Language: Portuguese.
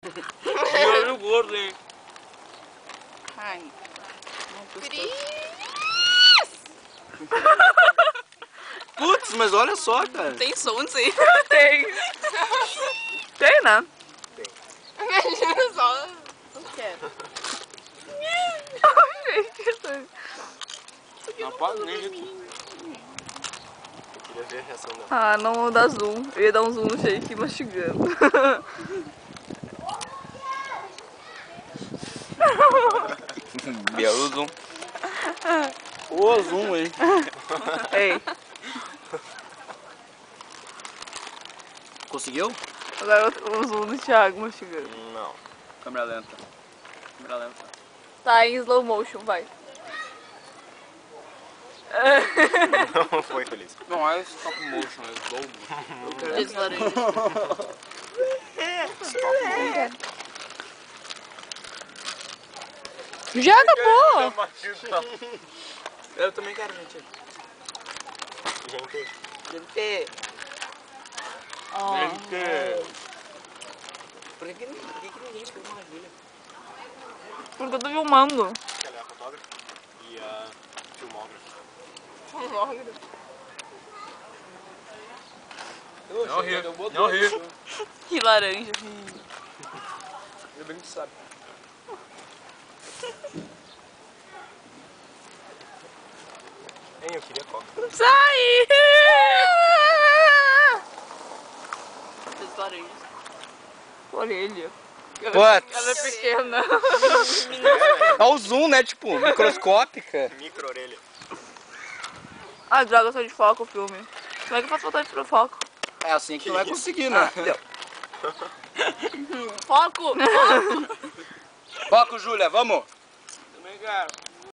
E olho gordo, hein? Ai. Putz, mas olha só, cara. Tem som disso aí. Tem. Tem, né? Imagina só. Não quero. Não pode nem isso. Eu queria ver a reação dela. Ah, não vou dar zoom. Eu ia dar um zoom no Shake mastigando. Belo zoom. Ô, zoom, hein? Ei, Conseguiu? agora o zoom do Thiago mastigando. Não. Câmera lenta. Câmera lenta. Tá em slow motion, vai. Não foi feliz. Não é stop motion, é slow motion. Diz laranja. Já acabou! Eu também quero, gente. Gente. Gente. Oh. Gente. Por que ninguém escreveu uma Júlia? Porque eu tô filmando. Ela é a fotógrafa e a filmógrafa. Não ri, não ri. Que laranja. Ainda bem que tu sabe. Hein, eu queria coca. Sai! Diz laranja. Orelha. What? Ela é pequena. Olha o zoom, né? Tipo, microscópica. Micro-orelha. Ah, droga, eu sou de foco o filme. Como é que eu faço voltar de foco? É assim que tu vai conseguir, né? Foco! Foco, Júlia, vamos! Também quero.